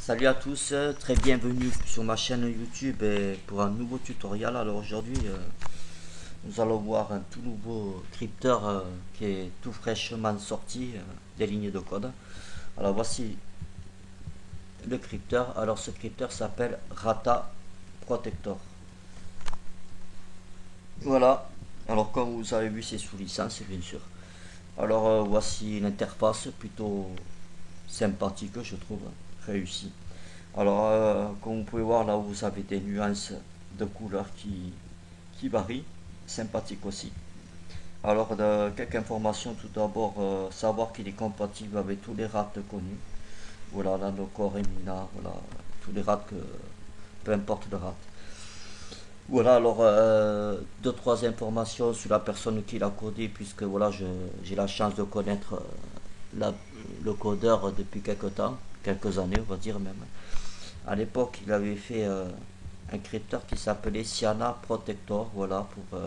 Salut à tous, très bienvenue sur ma chaîne YouTube et pour un nouveau tutoriel. Alors aujourd'hui, nous allons voir un tout nouveau crypteur qui est tout fraîchement sorti des lignes de code. Alors voici le crypteur. Alors ce crypteur s'appelle Rata Protector. Voilà. Alors comme vous avez vu, c'est sous licence bien sûr. Alors voici l'interface plutôt sympathique, je trouve, réussie. Alors, comme vous pouvez voir, là vous avez des nuances de couleurs qui varient, sympathique aussi. Alors, quelques informations tout d'abord, savoir qu'il est compatible avec tous les rats connus. Voilà, là, le corps Emina, voilà, tous les rats peu importe le rat. Voilà, alors, deux, trois informations sur la personne qui l'a codé, puisque voilà, j'ai la chance de connaître la- le codeur depuis quelques temps, quelques années, on va dire même. À l'époque, il avait fait un crypteur qui s'appelait Siana Protector. Voilà, pour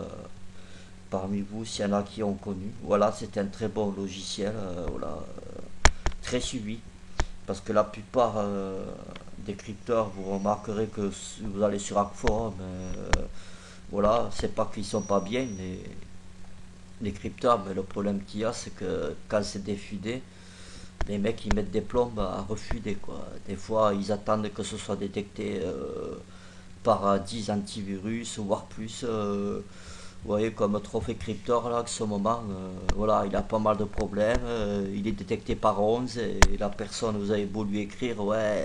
parmi vous, Siana qui ont connu. Voilà, c'était un très bon logiciel, voilà, très suivi. Parce que la plupart des crypteurs, vous remarquerez que si vous allez sur Hackforum, voilà, c'est pas qu'ils sont pas bien, les crypteurs, mais le problème qu'il y a, c'est que quand c'est défudé, les mecs ils mettent des plombes à refuder quoi. Des fois ils attendent que ce soit détecté par 10 antivirus, voire plus. Vous voyez, comme Trophée Cryptor, là, en ce moment, voilà, il a pas mal de problèmes. Il est détecté par 11 et la personne, vous avez beau lui écrire, ouais,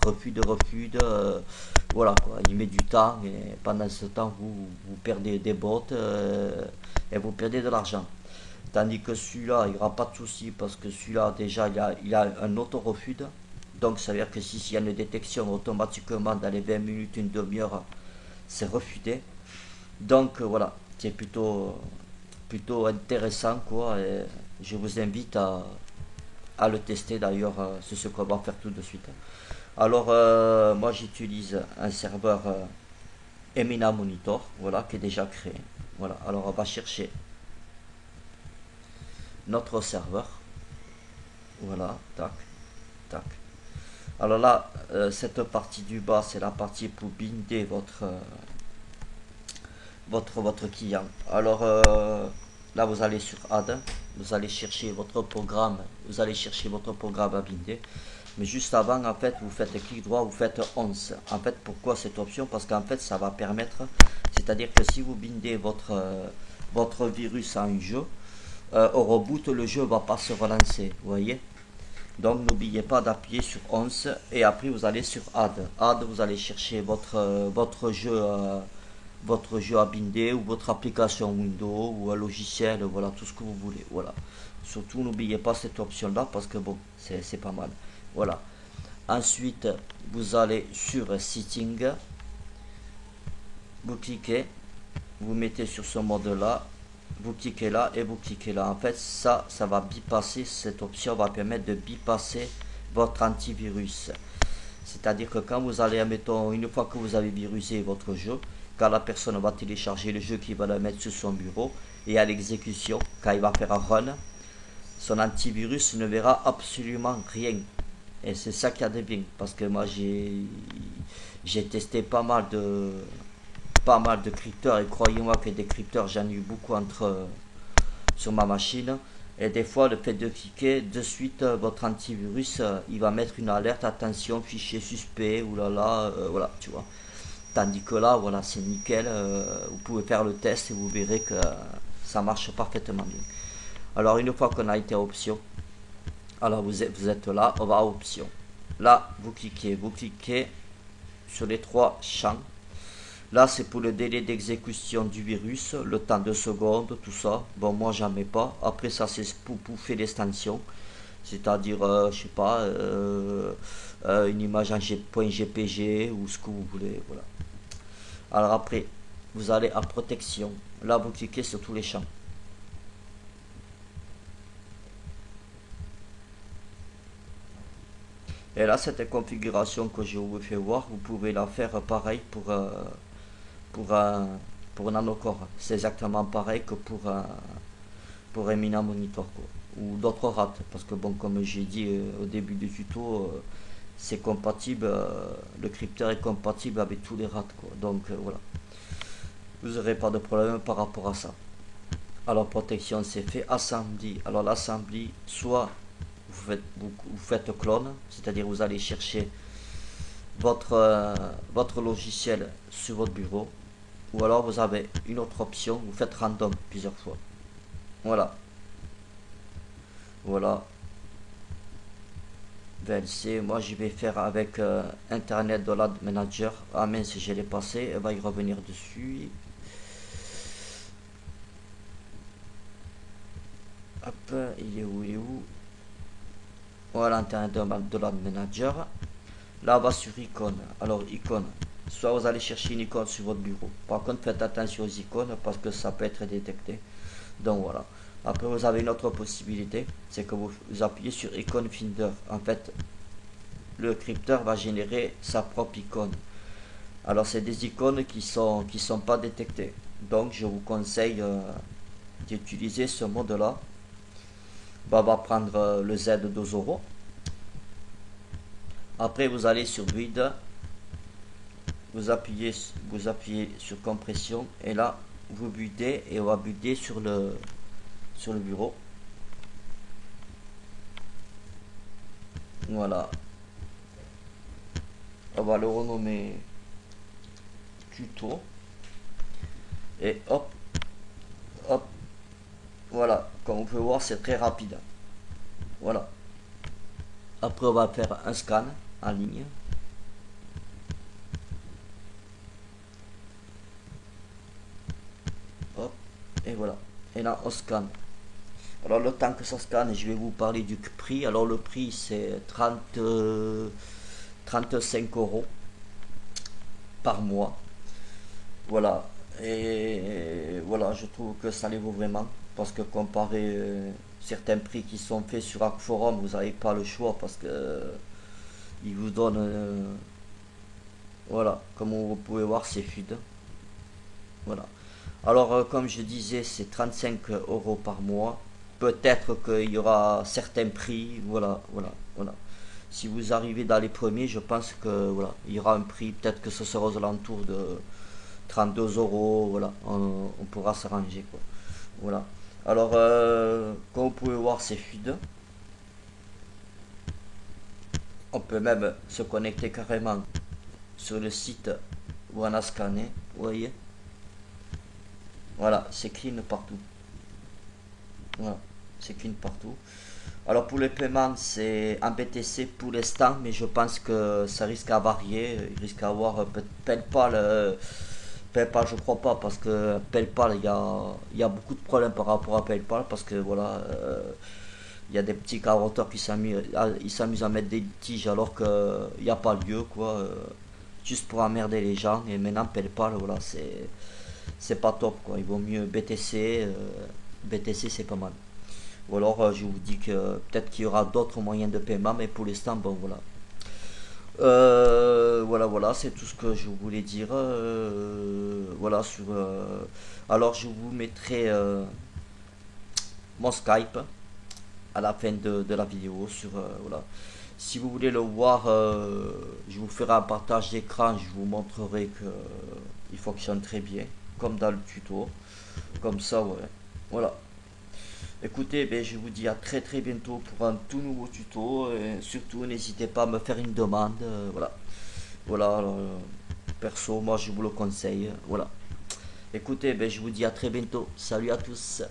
refus de refus de. Voilà, quoi. Il met du temps et pendant ce temps, vous perdez des bots et vous perdez de l'argent. Tandis que celui-là, il n'y aura pas de souci parce que celui-là, déjà, il a un auto-refus. Donc, ça veut dire que s'il y a une détection, automatiquement, dans les 20 minutes, une demi-heure, c'est refuté. Donc, voilà, c'est plutôt intéressant, quoi. Et je vous invite à le tester, d'ailleurs, c'est ce qu'on va faire tout de suite. Alors, moi, j'utilise un serveur Emina Monitor, voilà, qui est déjà créé. Voilà, alors on va chercher notre serveur. Voilà, tac, tac. Alors là, cette partie du bas, c'est la partie pour binder votre client. Alors là, vous allez sur Add, vous allez chercher votre programme, à binder. Mais juste avant, en fait, vous faites clic droit, vous faites 11. En fait, pourquoi cette option? Parce qu'en fait, ça va permettre, c'est-à-dire que si vous bindez votre virus à un jeu, au reboot, le jeu ne va pas se relancer, vous voyez. Donc n'oubliez pas d'appuyer sur 11 et après vous allez sur Add. Add, vous allez chercher votre jeu à binder ou votre application Windows ou un logiciel, voilà, tout ce que vous voulez. Voilà. Surtout n'oubliez pas cette option là parce que bon, c'est pas mal. Voilà. Ensuite, vous allez sur Setting, vous cliquez, vous mettez sur ce mode là, vous cliquez là et vous cliquez là. En fait, ça va bypasser, cette option va permettre de bypasser votre antivirus. C'est-à-dire que quand vous allez, admettons, une fois que vous avez virusé votre jeu, quand la personne va télécharger le jeu, qui va le mettre sur son bureau, et à l'exécution, quand il va faire un run, son antivirus ne verra absolument rien. Et c'est ça qui a de bien, parce que moi j'ai testé pas mal de crypteurs, et croyez-moi que des crypteurs, j'en ai eu beaucoup sur ma machine. Et des fois, le fait de cliquer, de suite, votre antivirus, il va mettre une alerte, attention, fichier suspect, oulala, voilà, tu vois. Tandis que là, voilà, c'est nickel, vous pouvez faire le test et vous verrez que ça marche parfaitement bien. Alors, une fois qu'on a été à option, alors vous êtes là, on va à option. Là, vous cliquez sur les trois champs. Là, c'est pour le délai d'exécution du virus, le temps de secondes, tout ça. Bon, moi, j'en mets pas. Après, ça, c'est pour bouffer l'extension. C'est-à-dire, je sais pas, une image en .jpg ou ce que vous voulez. Voilà. Alors après, vous allez à protection. Là, vous cliquez sur tous les champs. Et là, cette configuration que je vous fais voir, vous pouvez la faire pareil pour un, pour nanocore. C'est exactement pareil que pour Emina Monitor, quoi. Ou d'autres rats. Parce que bon, comme j'ai dit au début du tuto, c'est compatible, le crypteur est compatible avec tous les RAT, quoi. Donc voilà, vous n'aurez pas de problème par rapport à ça. Alors protection c'est fait. Assembly, alors l'assembly, soit vous faites clone, c'est-à-dire vous allez chercher votre logiciel sur votre bureau, ou alors vous avez une autre option, vous faites random plusieurs fois. Voilà, voilà. VLC, moi je vais faire avec Internet de l'Ad Manager. Ah mince, je l'ai passé, elle va y revenir dessus. Hop, il est où, il est où? Voilà, Internet de l'Ad Manager. Là, on va sur icône. Alors, icône. Soit vous allez chercher une icône sur votre bureau. Par contre, faites attention aux icônes parce que ça peut être détecté. Donc voilà. Après, vous avez une autre possibilité. C'est que vous appuyez sur icône Finder. En fait, le crypteur va générer sa propre icône. Alors, c'est des icônes qui sont pas détectées. Donc, je vous conseille d'utiliser ce mode-là. Bah, on va prendre le Z de Zoro. Après, vous allez sur Build, vous appuyez sur compression et là, vous buildez et on va builder sur le bureau. Voilà. On va le renommer tuto. Et hop, hop. Voilà. Comme vous pouvez voir, c'est très rapide. Voilà. Après, on va faire un scan en ligne. Hop, et voilà. Et là, on scanne. Alors, le temps que ça scanne, je vais vous parler du prix. Alors, le prix, c'est 35 € par mois. Voilà. Et voilà, je trouve que ça les vaut vraiment. Parce que comparé certains prix qui sont faits sur Arc Forum, vous n'avez pas le choix parce que ils vous donnent. Voilà, comme vous pouvez voir, c'est fluide. Voilà. Alors, comme je disais, c'est 35 € par mois. Peut-être qu'il y aura certains prix. Voilà, voilà, voilà. Si vous arrivez dans les premiers, je pense que voilà, il y aura un prix. Peut-être que ce sera aux alentours de 32 €. Voilà, on pourra s'arranger, quoi. Voilà. Alors, comme vous pouvez voir, c'est fluide. On peut même se connecter carrément sur le site où on a scanné. Vous voyez? Voilà, c'est clean partout. Voilà, c'est clean partout. Alors pour les paiements, c'est en BTC pour l'instant, mais je pense que ça risque à varier. Il risque à avoir PayPal. PayPal, je crois pas, parce que PayPal, il y a beaucoup de problèmes par rapport à PayPal, parce que voilà, il y a des petits carotteurs qui s'amusent à mettre des litiges alors qu'il n'y a pas lieu, quoi. Juste pour emmerder les gens. Et maintenant, PayPal, voilà, c'est pas top, quoi. Il vaut mieux BTC. BTC, c'est pas mal. Ou alors, je vous dis que peut-être qu'il y aura d'autres moyens de paiement, mais pour l'instant, bon, voilà. Voilà, voilà, c'est tout ce que je voulais dire. Voilà, alors, je vous mettrai mon Skype à la fin de la vidéo. Voilà. Si vous voulez le voir, je vous ferai un partage d'écran. Je vous montrerai que il fonctionne très bien, comme dans le tuto. Comme ça, ouais. Voilà. Écoutez, ben, je vous dis à très très bientôt pour un tout nouveau tuto. Et surtout, n'hésitez pas à me faire une demande. Voilà. Voilà. Alors, perso, moi, je vous le conseille. Voilà. Écoutez, ben, je vous dis à très bientôt. Salut à tous.